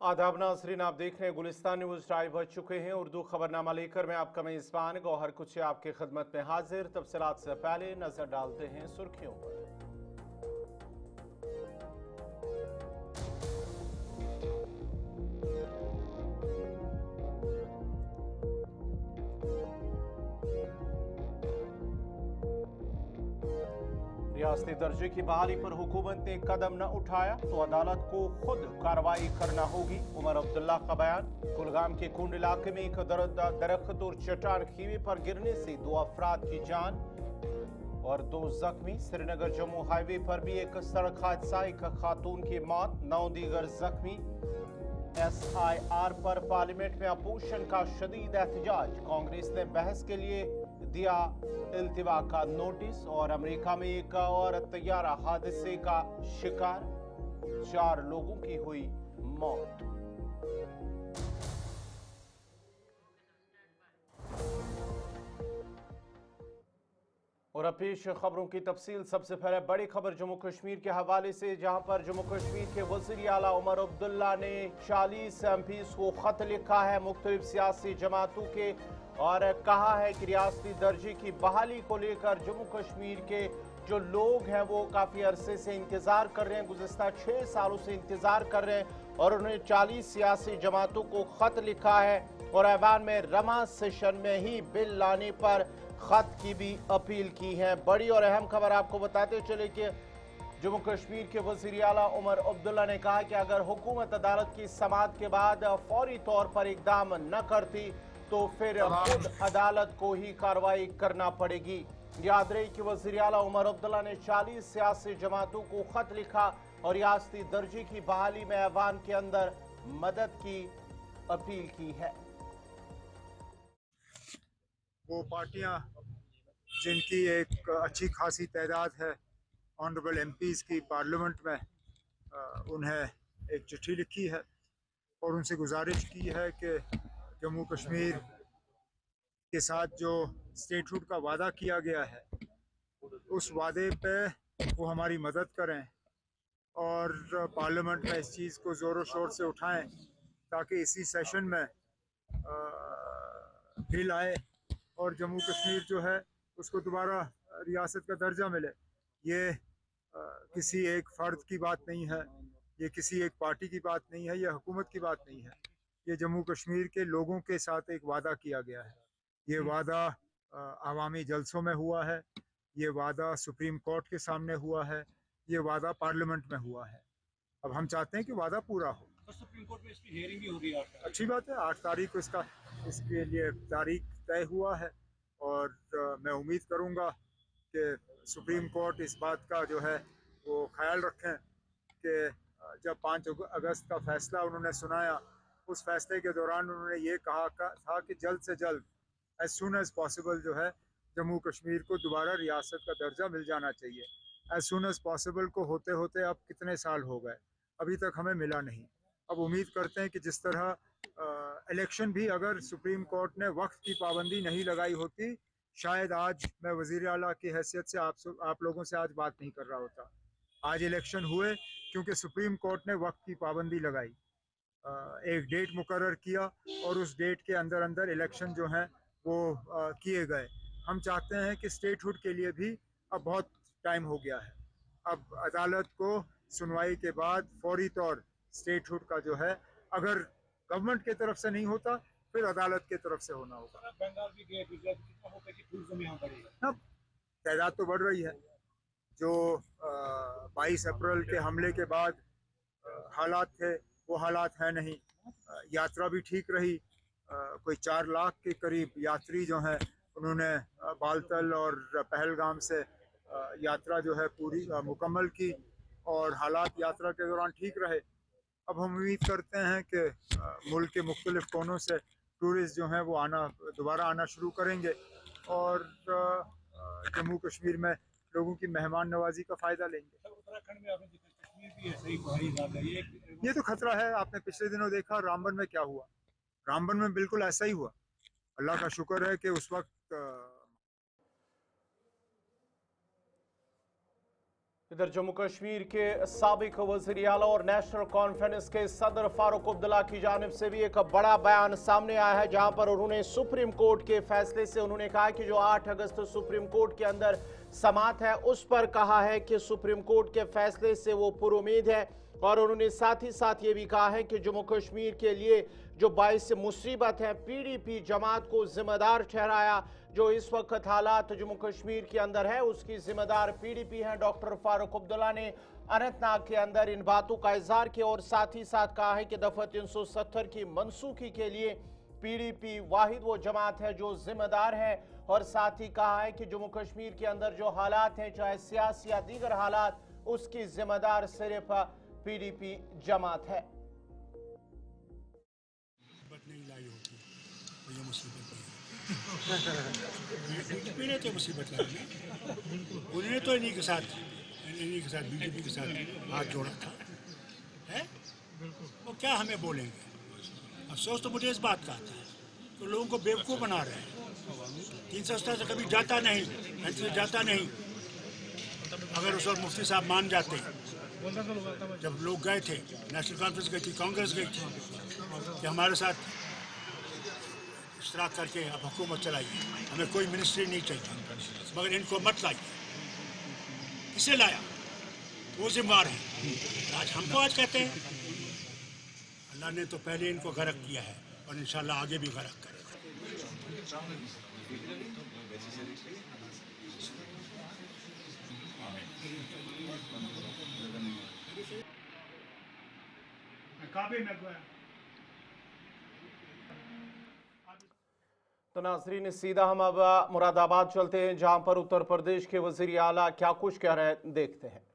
आदाब नाज़रीन, आप देख रहे हैं गुलिस्तान न्यूज़ टाइम बज चुके हैं। उर्दू खबरनामा लेकर मैं आपका मेज़बान गौहर कुछ आपके खिदमत में हाजिर। तफसीलात से पहले नजर डालते हैं सुर्खियों पर। रियासती दर्जे की बहाली पर हुकूमत ने कदम न उठाया तो अदालत को खुद कार्रवाई करना होगी। उमर अब्दुल्ला का बयान। कुलगाम के कुंड इलाके में एक दरख्त और चट्टान खीवे पर गिरने से 2 अफराद की जान और 2 जख्मी। श्रीनगर जम्मू हाईवे पर भी एक सड़क हादसा, एक खातून की मौत, 9 दीगर जख्मी। SIR पर पार्लियामेंट में अपोजिशन का शदीद एहतजाज। कांग्रेस ने बहस के लिए दिया इल्तिवा का नोटिस। और अमेरिका में एक और तैयारा हादसे का शिकार, 4 लोगों की हुई मौत। और अब पेश खबरों की तफसील। सबसे पहले बड़ी खबर जम्मू कश्मीर के हवाले से, जहां पर जम्मू कश्मीर के वज़ीर आला उमर अब्दुल्ला ने 40 MPs को खत लिखा है मुख्तलिफ सियासी जमातों के, और कहा है कि रियासती दर्जे की बहाली को लेकर जम्मू कश्मीर के जो लोग हैं वो काफ़ी अरसे से इंतज़ार कर रहे हैं, गुज़िस्ता 6 सालों से इंतज़ार कर रहे हैं। और उन्होंने 40 सियासी जमातों को खत लिखा है और ऐवान में रमा सेशन में ही बिल लाने पर खत की भी अपील की है। बड़ी और अहम खबर आपको बताते चले कि जम्मू कश्मीर के वज़ीर आला उमर अब्दुल्ला ने कहा कि अगर हुकूमत अदालत की समाअत के बाद फौरी तौर पर इकदाम न करती तो फिर खुद अदालत को ही कार्रवाई करना पड़ेगी। याद रहे कि वज़ीर आला उमर अब्दुल्ला ने 40 सियासी जमातों को खत लिखा और रियासती दर्जे की बहाली में ऐवान के अंदर मदद की अपील की है। वो पार्टियां जिनकी एक अच्छी खासी तादाद है ऑनरेबल MPs की पार्लियामेंट में, उन्हें एक चिट्ठी लिखी है और उनसे गुजारिश की है कि जम्मू कश्मीर के साथ जो स्टेटहुड का वादा किया गया है उस वादे पे वो हमारी मदद करें और पार्लियामेंट में इस चीज़ को ज़ोरों शोर से उठाएं ताकि इसी सेशन में बिल आए और जम्मू कश्मीर जो है उसको दोबारा रियासत का दर्जा मिले। ये किसी एक फ़र्द की बात नहीं है, ये किसी एक पार्टी की बात नहीं है, ये हुकूमत की बात नहीं है, ये जम्मू कश्मीर के लोगों के साथ एक वादा किया गया है। ये वादा अवामी जलसों में हुआ है, ये वादा सुप्रीम कोर्ट के सामने हुआ है, ये वादा पार्लियामेंट में हुआ है। अब हम चाहते हैं कि वादा पूरा हो। तो सुप्रीम कोर्ट में इसकी हियरिंग भी होगी 8 तारीख। अच्छी बात है, 8 तारीख को इसके लिए तारीख तय हुआ है और मैं उम्मीद करूंगा कि सुप्रीम कोर्ट इस बात का जो है वो ख्याल रखें कि जब 5 अगस्त का फैसला उन्होंने सुनाया, उस फैसले के दौरान उन्होंने ये कहा था कि जल्द से जल्द एज सुन एज पॉसिबल जो है जम्मू कश्मीर को दोबारा रियासत का दर्जा मिल जाना चाहिए। एज सुन एज पॉसिबल को होते होते अब कितने साल हो गए, अभी तक हमें मिला नहीं। अब उम्मीद करते हैं कि जिस तरह इलेक्शन भी अगर सुप्रीम कोर्ट ने वक्त की पाबंदी नहीं लगाई होती, शायद आज मैं वज़ीर आला की हैसियत से आप लोगों से आज बात नहीं कर रहा होता। आज इलेक्शन हुए क्योंकि सुप्रीम कोर्ट ने वक्त की पाबंदी लगाई, एक डेट मुकर्रर किया और उस डेट के अंदर अंदर इलेक्शन जो हैं वो किए गए। हम चाहते हैं कि स्टेटहुड के लिए भी अब बहुत टाइम हो गया है। अब अदालत को सुनवाई के बाद फौरी तौर स्टेटहुड का जो है, अगर गवर्नमेंट की तरफ से नहीं होता फिर अदालत की तरफ से होना होगा। बंगाल भी गए, गुजरात कितना होगा कि टूरिज्म यहाँ बढ़ेगा? अब तादाद तो बढ़ रही है। जो 22 अप्रैल के हमले के बाद हालात थे वो हालात है नहीं। यात्रा भी ठीक रही। कोई 4 लाख के करीब यात्री जो हैं उन्होंने बालतल और पहलगाम से यात्रा जो है पूरी मुकम्मल की और हालात यात्रा के दौरान ठीक रहे। अब हम उम्मीद करते हैं कि मुल्क के मुख्तलिफ कोनों से टूरिस्ट जो हैं वो दोबारा आना शुरू करेंगे और जम्मू कश्मीर में लोगों की मेहमान नवाजी का फ़ायदा लेंगे। उत्तराखंड में आपने देखा, कश्मीर भी ऐसे ही भारी हाल है। ये तो खतरा है। आपने पिछले दिनों देखा रामबन में क्या हुआ। रामबन में बिल्कुल ऐसा ही हुआ। अल्लाह का शुक्र है कि उस वक्त इधर जम्मू कश्मीर के साबिक वज़ीर आला और नेशनल कॉन्फ्रेंस के सदर फारूक अब्दुल्ला की जानिब से भी एक बड़ा बयान सामने आया है, जहां पर उन्होंने सुप्रीम कोर्ट के फैसले से उन्होंने कहा कि जो 8 अगस्त सुप्रीम कोर्ट के अंदर समात है उस पर कहा है कि सुप्रीम कोर्ट के फैसले से वो पुरुमीद है। और उन्होंने साथ ही साथ ये भी कहा है कि जम्मू कश्मीर के लिए जो बाइस मुसीबत है पीडीपी जमात को जिम्मेदार ठहराया। जो इस वक्त हालात जम्मू कश्मीर के अंदर है उसकी जिम्मेदार पीडीपी है। डॉक्टर फारूक अब्दुल्ला ने अनंतनाग के अंदर इन बातों का इजहार किया और साथ ही साथ कहा है कि दफा 370 की मनसूखी के लिए पीडीपी वाहिद वो जमात है जो जिम्मेदार है। और साथ ही कहा है कि जम्मू कश्मीर के अंदर जो हालात हैं चाहे सियासी या दीगर हालात उसकी जिम्मेदार सिर्फ पीडीपी जमात है। नहीं लाई होती तो ये मुसीबत बीजेपी ने तो मुसीबत लाई ना, उन्होंने तो इन्हीं के साथ बीजेपी के साथ हाथ जोड़ा था है। वो क्या हमें बोलेंगे? अफसोस तो मुझे इस बात का आता है तो लोगों को बेवकूफ़ बना रहे हैं। 370 से कभी जाता नहीं, से जाता नहीं। अगर उस वक्त मुफ्ती साहब मान जाते, जब लोग गए थे, नेशनल कॉन्फ्रेंस गई थी, कांग्रेस गई थी कि हमारे साथ इश्तराक करके अब हुकूमत चलाइए, हमें कोई मिनिस्ट्री नहीं चाहिए, मगर इनको मत लाइए। किसे लाया? वो जिम्मेवार है। आज हमको आज कहते हैं। अल्लाह ने तो पहले इनको गर्क किया है और इंशाल्लाह आगे भी गर्क करेगा। तो नाजरीन सीधा हम अब मुरादाबाद चलते हैं, जहां पर उत्तर प्रदेश के वजीर आला क्या कुछ कह रहे हैं, देखते हैं।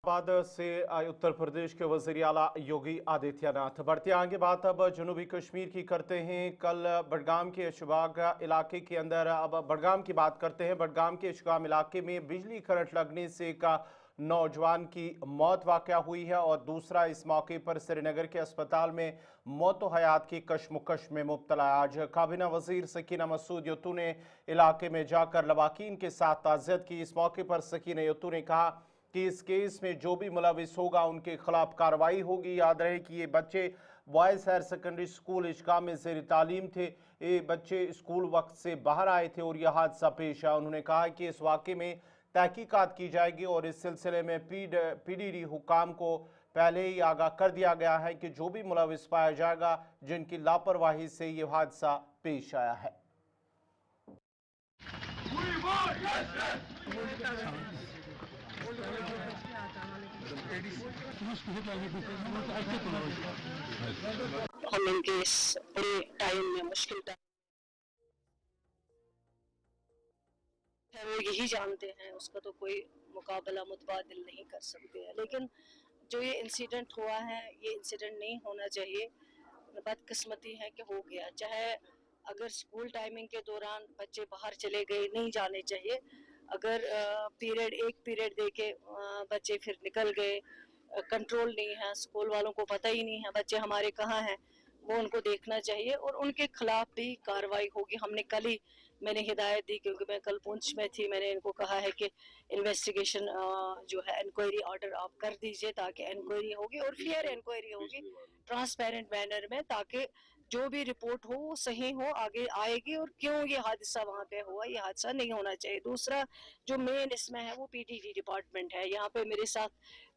बाद से उत्तर प्रदेश के वज़ीर आला योगी आदित्यनाथ। बढ़ते आगे बात अब जनूबी कश्मीर की करते हैं। कल बडगाम के अशबाग इलाके के अंदर अब बडगाम की बात करते हैं। बडगाम के अशगाम इलाके में बिजली करंट लगने से एक नौजवान की मौत वाक़या हुई है और दूसरा इस मौके पर श्रीनगर के अस्पताल में मौत हयात की कशमकश में मुब्तला। आज काबीना वजीर सकीना मसूद यत्तू ने इलाके में जाकर लवाकीन के साथ ताज़ियत की। इस मौके पर सकीना यत्तू ने कहा कि इस केस में जो भी मुलविस होगा उनके खिलाफ कार्रवाई होगी। याद रहे कि ये बच्चे बॉयज़ हायर सेकेंडरी स्कूल इशकाम में ज़ेर तालीम थे। ये बच्चे स्कूल वक्त से बाहर आए थे और यह हादसा पेश आया। उन्होंने कहा कि इस वाक़े में तहकीकात की जाएगी और इस सिलसिले में पीडीडी हुकाम को पहले ही आगाह कर दिया गया है कि जो भी मुलविस पाया जाएगा जिनकी लापरवाही से ये हादसा पेश आया है। हम इनके इस बड़े टाइम में मुश्किल टाइम है वो यही जानते हैं, उसका तो कोई मुकाबला मुतबादिल नहीं कर सकते हैं। लेकिन जो ये इंसिडेंट हुआ है ये इंसिडेंट नहीं होना चाहिए। बदकिस्मती है कि हो गया। चाहे अगर स्कूल टाइमिंग के दौरान बच्चे बाहर चले गए नहीं जाने चाहिए। अगर एक पीरियड दे के बच्चे फिर निकल गए, कंट्रोल नहीं है, स्कूल वालों को पता ही नहीं है बच्चे हमारे कहाँ हैं, वो उनको देखना चाहिए और उनके खिलाफ भी कार्रवाई होगी। हमने कल ही मैंने हिदायत दी, क्योंकि मैं कल पुंछ में थी, मैंने इनको कहा है कि इन्वेस्टिगेशन जो है इंक्वायरी ऑर्डर आप कर दीजिए ताकि इंक्वायरी होगी और फेयर इंक्वायरी होगी ट्रांसपेरेंट मैनर में, ताकि जो भी रिपोर्ट हो वो सही हो, आगे आएगी और क्यों ये हादसा वहाँ पे हुआ, ये हादसा नहीं होना चाहिए। दूसरा जो मेन इसमें है वो पीडीडी डिपार्टमेंट है। यहाँ पे मेरे साथ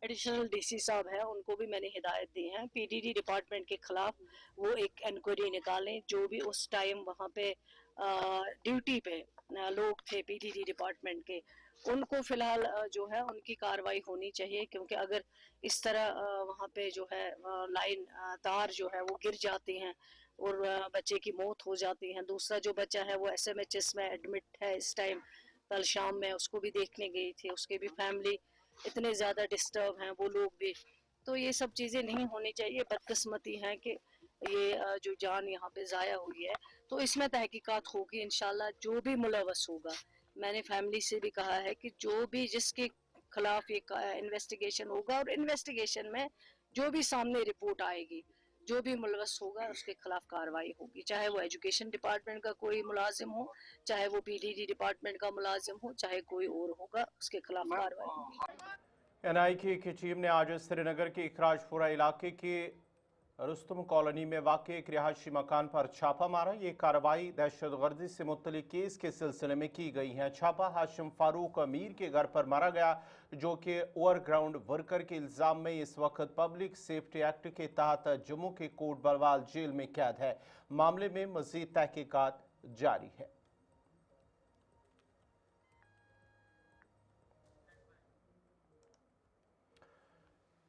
एडिशनल डीसी साहब हैं, उनको भी मैंने हिदायत दी है पीडीडी डिपार्टमेंट के खिलाफ वो एक इंक्वायरी निकालें। जो भी उस टाइम वहाँ पे ड्यूटी पे लोग थे पीडीडी डिपार्टमेंट के, उनको फिलहाल जो है उनकी कार्रवाई होनी चाहिए, क्योंकि अगर इस तरह वहाँ पे जो है लाइन तार जो है वो गिर जाती हैं और बच्चे की मौत हो जाती है। दूसरा जो बच्चा है वो एसएमएचएस में एडमिट है इस टाइम, कल शाम में उसको भी देखने गई थी, उसके भी फैमिली इतने ज़्यादा डिस्टर्ब हैं वो लोग भी। तो ये सब चीज़ें नहीं होनी चाहिए। बदकिस्मती है कि ये जो जान यहाँ पे ज़ाया हुई है, तो इसमें तहकीकात होगी इंशाल्लाह। जो भी मुलवस होगा मैंने फैमिली से भी कहा है कि जो भी जिसके खिलाफ ये इन्वेस्टिगेशन होगा और इन्वेस्टिगेशन में जो भी सामने रिपोर्ट आएगी, जो भी मुलवस होगा उसके खिलाफ कार्रवाई होगी, चाहे वो एजुकेशन डिपार्टमेंट का कोई मुलाजिम हो, चाहे वो पीडीडी डिपार्टमेंट का मुलाजिम हो, चाहे कोई और होगा, उसके खिलाफ कार्रवाई होगी। एनआई की टीम ने आज श्रीनगर के इखराजपुरा इलाके के रुस्तम कॉलोनी में वाक़ एक रिहायशी मकान पर छापा मारा। ये कार्रवाई दहशतगर्दी से मुत्तलिक केस के सिलसिले में की गई है। छापा हाशिम फारूक अमीर के घर पर मारा गया, जो कि ओवरग्राउंड वर्कर के इल्ज़ाम में इस वक्त पब्लिक सेफ्टी एक्ट के तहत जम्मू के कोट बलवाल जेल में कैद है। मामले में मज़ीद तहकीकात जारी है।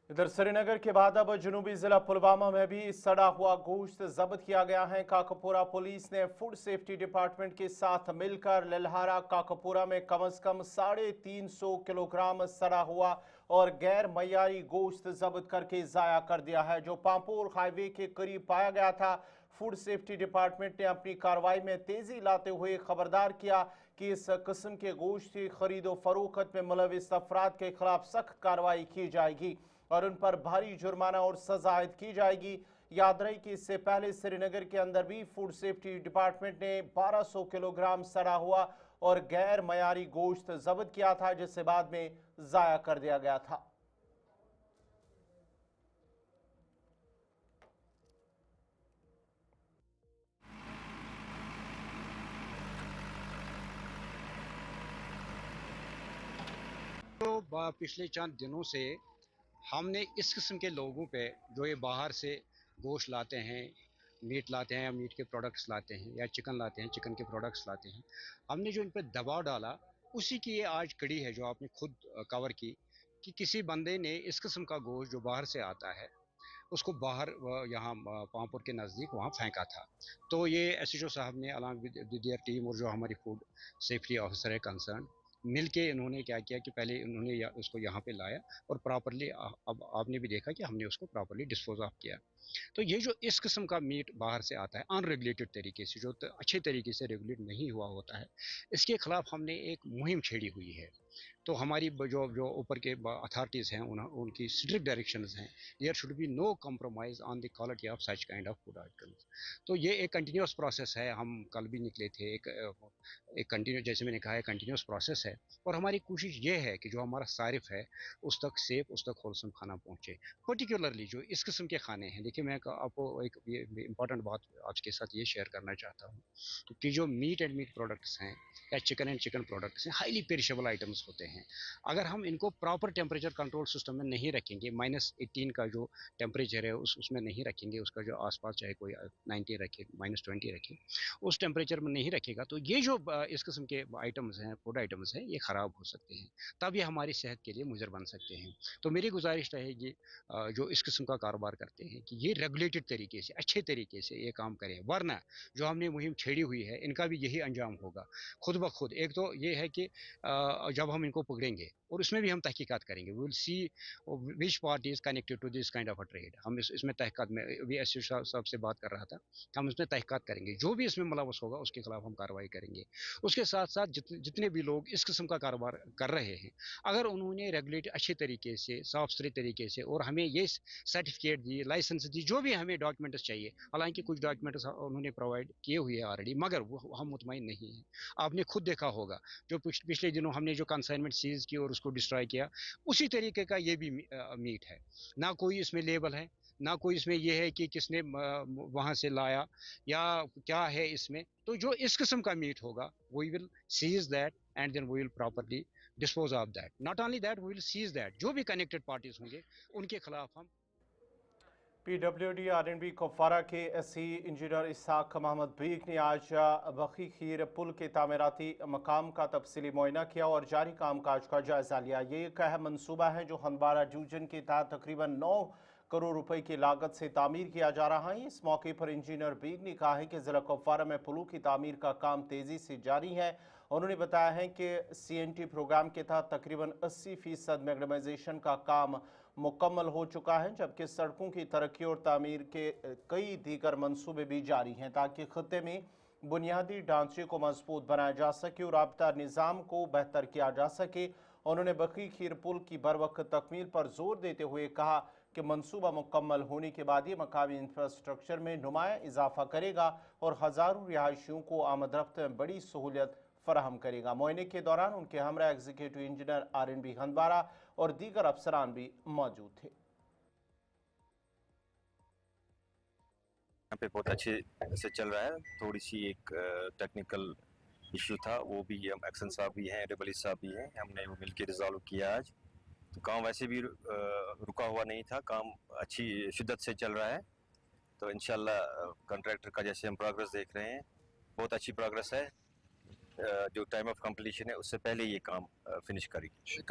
इधर श्रीनगर के बाद अब जनूबी जिला पुलवामा में भी सड़ा हुआ गोश्त जब्त किया गया है। काकपुरा पुलिस ने फूड सेफ्टी डिपार्टमेंट के साथ मिलकर ललहारा काकपुरा में कम से कम 350 किलोग्राम सड़ा हुआ और गैर मयारी गोश्त जब्त करके जाया कर दिया है, जो पांपोर हाईवे के करीब पाया गया था। फूड सेफ्टी डिपार्टमेंट ने अपनी कार्रवाई में तेजी लाते हुए खबरदार किया कि इस किस्म के गोश्त की खरीदो फरोख्त में मुलविस अफराद के खिलाफ सख्त कार्रवाई की जाएगी और उन पर भारी जुर्माना और सजा आयद की जाएगी। याद रहे कि इससे पहले श्रीनगर के अंदर भी फूड सेफ्टी डिपार्टमेंट ने 1200 किलोग्राम सड़ा हुआ और गैर मयारी गोश्त जब्त किया था, जिसे बाद में जाया कर दिया गया था। तो पिछले चंद दिनों से हमने इस किस्म के लोगों पे जो ये बाहर से गोश्त लाते हैं, मीट लाते हैं या मीट के प्रोडक्ट्स लाते हैं या चिकन लाते हैं, चिकन के प्रोडक्ट्स लाते हैं, हमने जो इन पर दबाव डाला उसी की ये आज कड़ी है जो आपने खुद कवर की कि किसी बंदे ने इस किस्म का गोश्त जो बाहर से आता है उसको बाहर यहाँ पामपुर के नज़दीक वहाँ फेंका था। तो ये SHO साहब ने अलॉन्ग विद देयर टीम और जो हमारी फूड सेफ्टी ऑफिसर है कंसर्न मिल के इन्होंने क्या किया कि पहले इन्होंने उसको यहाँ पे लाया और प्रॉपरली अब आपने भी देखा कि हमने उसको प्रॉपरली डिस्पोज ऑफ किया। तो ये जो इस किस्म का मीट बाहर से आता है अनरेगुलेटेड तरीके से, जो अच्छे तरीके से रेगुलेट नहीं हुआ होता है, इसके खिलाफ हमने एक मुहिम छेड़ी हुई है। तो हमारी जो ऊपर के अथॉरिटीज़ हैं उनकी स्ट्रिक्ट डायरेक्शंस हैं, there should be no compromise on the quality of such kind of food articles. तो ये एक कंटिन्यूस प्रोसेस है। हम कल भी निकले थे, एक कंटिन्यू, जैसे मैंने कहा है, कंटिन्यूस प्रोसेस है और हमारी कोशिश ये है कि जो हमारा सारिफ है उस तक सेफ, उस तक होलसम खाना पहुँचे। पर्टिकुलरली जो इस किस्म के खाने हैं, देखिए मैं आपको एक इम्पॉर्टेंट बात आपके साथ ये शेयर करना चाहता हूँ कि जो मीट एंड मीट प्रोडक्ट्स हैं या चिकन एंड चिकन प्रोडक्ट्स हैं, हाईली पेरिशेबल आइटम्स होते हैं। अगर हम इनको प्रॉपर टेम्परेचर कंट्रोल सिस्टम में नहीं रखेंगे, -18 का जो टेम्परेचर है उसमें नहीं रखेंगे, उसका जो आसपास चाहे कोई 90 रखे, -20 रखे, उस टेम्परेचर में नहीं रखेगा, तो ये जो इस किस्म के आइटम्स हैं, फूड आइटम्स हैं, ये ख़राब हो सकते हैं, तब ये हमारी सेहत के लिए मुज़र बन सकते हैं। तो मेरी गुजारिश रहेगी जो इस किस्म का कारोबार करते हैं कि ये रेगुलेटेड तरीके से, अच्छे तरीके से ये काम करें, वरना जो हमने मुहिम छेड़ी हुई है इनका भी यही अंजाम होगा खुद ब खुद। एक तो ये है कि जब हम इनको पकड़ेंगे और इसमें भी हम तहकीकात करेंगे, we will see which party is connected to this kind of a trade. हम इसमें तहकीकात में भी SHO साहब से बात कर रहा था, हम इसमें तहकीकात करेंगे, जो भी इसमें मुलव्वस होगा उसके खिलाफ हम कार्रवाई करेंगे। उसके साथ साथ जितने भी लोग इस किस्म का कारोबार कर रहे हैं, अगर उन्होंने रेगुलेट अच्छे तरीके से, साफ सुथरे तरीके से और हमें ये सर्टिफिकेट दी, लाइसेंस दी, जो भी हमें डॉक्यूमेंट्स चाहिए, हालांकि कुछ डॉक्यूमेंट्स उन्होंने प्रोवाइड किए हुए हैं ऑलरेडी, मगर वो हम मुतमईन नहीं हैं। आपने खुद देखा होगा जो पिछले दिनों हमने जो कंसाइनमेंट सीज की और उसको डिस्ट्रॉय किया, उसी तरीके का ये भी मीट है। ना कोई इसमें लेबल है, ना कोई इसमें यह है कि किसने वहां से लाया या क्या है इसमें। तो जो इस किस्म का मीट होगा, we will seize that and then we will properly dispose of that. Not only that, we will seize that. जो भी कनेक्टेड पार्टीज होंगे उनके खिलाफ हम PWD RNB कुपवारा के SC इंजीनियर इसाक मोहम्मद बेग ने आज बखी खीर पुल के तामीराती मकाम का तफसीली मुआयना किया और जारी कामकाज का जायजा लिया। ये एक अहम मनसूबा है जो हंदवारा डिवीजन के तहत तकरीबन 9 करोड़ रुपए की लागत से तामीर किया जा रहा है। इस मौके पर इंजीनियर बेग ने कहा है कि जिला कुपवारा में पुलों की तामीर का काम तेजी से जारी है। उन्होंने बताया है कि CNT प्रोग्राम के तहत तकरीबन 80% मैग्नेमाइजेशन का काम मुकम्मल हो चुका है, जबकि सड़कों की तरक्की और तामीर के कई दीगर मंसूबे भी जारी हैं ताकि खत्ते में बुनियादी ढांचे को मजबूत बनाया जा सके और राब्ता निज़ाम को बेहतर किया जा सके। उन्होंने बकी खीर पुल की बरवक्त तकमील पर जोर देते हुए कहा कि मंसूबा मुकम्मल होने के बाद ये मकामी इंफ्रास्ट्रक्चर में नुमाया इजाफा करेगा और हज़ारों रिहायशियों को आमदरफ्त में बड़ी सहूलियत फराहम करेगा। मुआयने के दौरान उनके हमरा एग्जीक्यूटिव इंजीनियर RNB हंदवारा और दीगर अफसरान भी मौजूद थे। यहाँ पे बहुत अच्छे से चल रहा है। थोड़ी सी एक टेक्निकल इशू था, वो भी हम एक्शन साहब भी हैं, डबली साहब भी हैं, हमने वो मिलकर रिजॉल्व किया आज। तो काम वैसे भी रुका हुआ नहीं था, काम अच्छी शिद्दत से चल रहा है। तो इंशाल्लाह कॉन्ट्रैक्टर का जैसे हम प्रोग्रेस देख रहे हैं, बहुत अच्छी प्रोग्रेस है। जो टाइम ऑफ कंप्लीशन है उससे पहले ये काम फिनिश करेगी।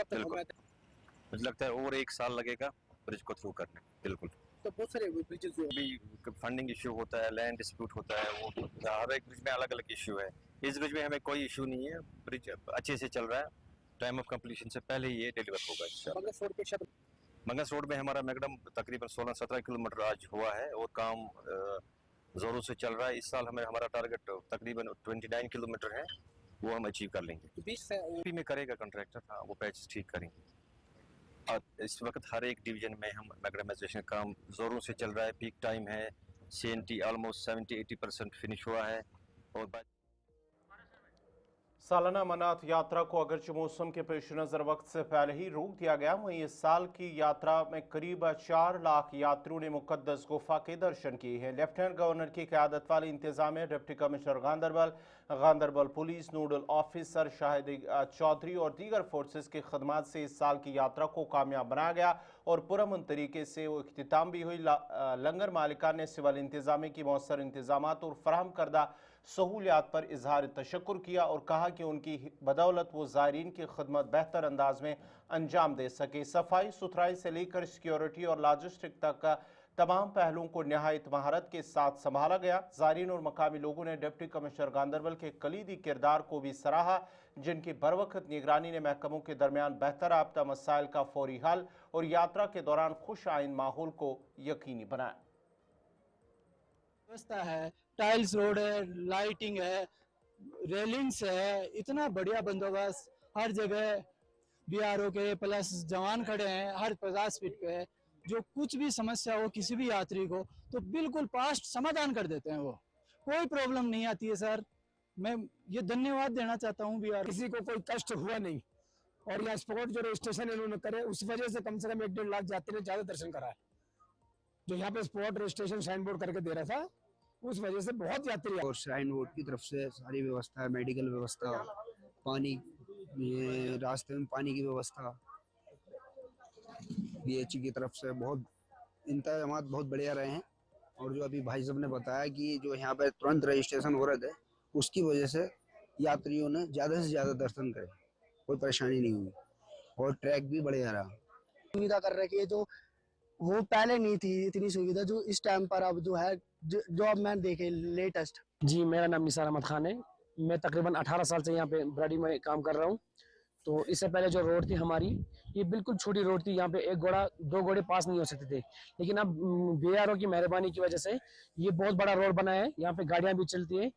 मुझे लगता है और 1 साल लगेगा ब्रिज को थ्रू करने। बिल्कुल। तो बहुत सारे ब्रिजेस भी फंडिंग इशू होता है, लैंड डिस्प्यूट होता है, वो हर एक ब्रिज में अलग अलग इशू है। इस ब्रिज में हमें कोई इशू नहीं है, ब्रिज अच्छे से चल रहा है। टाइम ऑफ कंप्लीशन से पहले ही ये डिलीवर होगा इंशाल्लाह। मंगस रोड में हमारा मैकडम तकरीबन 16-17 किलोमीटर आज हुआ है और काम जोरों से चल रहा है। इस साल हमारा टारगेट तकरीबन 29 किलोमीटर है, वो हम अचीव कर लेंगे। 20 में करेगा कॉन्ट्रैक्टर, हाँ वो पैच ठीक करेंगे। और इस वक्त हर एक डिवीजन में हम मैग्नेटाइजेशन काम जोरों से चल रहा है। पीक टाइम है, CNT ऑलमोस्ट 70-80% फिनिश हुआ है। और सालाना अमरनाथ यात्रा को अगरचे मौसम के पेश नज़र वक्त से पहले ही रोक दिया गया, वहीं इस साल की यात्रा में करीब 4 लाख यात्रियों ने मुकद्दस गुफा के दर्शन किए हैं। लेफ्टिनेंट गवर्नर की क़यादत वाली इंतजामिया, deputy commissioner Ganderbal police nodal officer Shahid Chaudhary और दीगर फोर्सेस की खदमात से इस साल की यात्रा को कामयाब बनाया गया और पुरअमन तरीके से वो इख्तिताम भी हुई। लंगर मालिकान ने सिविल इंतजामिया की मौसर इंतजामात और फराहम करदा सहूलियात पर इजहार तशक्कुर किया और कहा कि उनकी बदौलत वो ज़ायरीन की खदमत बेहतर अंदाज में अंजाम दे सके। सफाई सुथराई से लेकर सिक्योरिटी और लॉजिस्टिक तक तमाम पहलुओं को नहायत महारत के साथ संभाला गया। ज़ायरीन और मकामी लोगों ने डिप्टी कमिश्नर गांदरबल के कलीदी किरदार को भी सराहा, जिनकी बरवक्त निगरानी ने महकमों के दरमियान बेहतर राब्ता, मसाइल का फौरी हल और यात्रा के दौरान खुश आइन माहौल को यकीनी बनाया। व्यवस्था है, टाइल्स रोड है, लाइटिंग है, रेलिंग्स है, इतना बढ़िया बंदोबस्त हर जगह। BRO के प्लस जवान खड़े हैं हर 50 फीट पे। जो कुछ भी समस्या हो किसी भी यात्री को तो बिल्कुल फास्ट समाधान कर देते हैं, वो कोई प्रॉब्लम नहीं आती है। सर मैं ये धन्यवाद देना चाहता हूँ BRO। किसी को कोई कष्ट हुआ नहीं और यहाँ स्पॉट जो रजिस्ट्रेशन इन्होंने करे उस वजह से कम 1.5 लाख यात्री ने ज्यादा दर्शन करा है। जो यहाँ पे स्पॉट रजिस्ट्रेशन साइन बोर्ड करके दे रहा था उस वजह से बहुत यात्री। और श्राइन बोर्ड की तरफ से सारी व्यवस्था है, मेडिकल व्यवस्था, पानी, ये रास्ते में पानी की व्यवस्था, BHE की तरफ से बहुत इंतजाम बहुत बढ़िया रहे हैं। और जो अभी भाई साहब ने बताया कि जो यहाँ पे तुरंत रजिस्ट्रेशन हो रहे थे उसकी वजह से यात्रियों ने ज़्यादा से ज़्यादा दर्शन करे, कोई परेशानी नहीं हुई और ट्रैक भी बढ़िया रहा। सुविधा कर रखी है जो वो पहले नहीं थी इतनी सुविधा जो इस टाइम पर अब जो है, जो अब मैं देखे लेटेस्ट। जी मेरा नाम निसार अहमद खान है, मैं तकरीबन 18 साल से यहाँ पे बराड़ी में काम कर रहा हूँ। तो इससे पहले जो रोड थी हमारी ये बिल्कुल छोटी रोड थी, यहाँ पे 1 घोड़ा 2 घोड़े पास नहीं हो सकते थे। लेकिन अब BRO की मेहरबानी की वजह से ये बहुत बड़ा रोड बना है, यहाँ पे गाड़ियाँ भी चलती है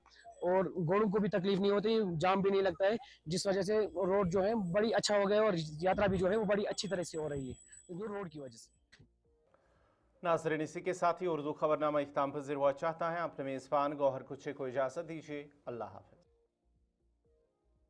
और घोड़ों को भी तकलीफ नहीं होती, जाम भी नहीं लगता है, जिस वजह से रोड जो है बड़ी अच्छा हो गया और यात्रा भी जो है वो बड़ी अच्छी तरह से हो रही है ये रोड की वजह से। नाज़रीन, इसी के साथ ही उर्दू खबरनामा इख्तिताम पज़ीर हुआ चाहता है। अपने मेज़बान गौहर कुछे को इजाज़त दीजिए। अल्लाह हाफ़िज़।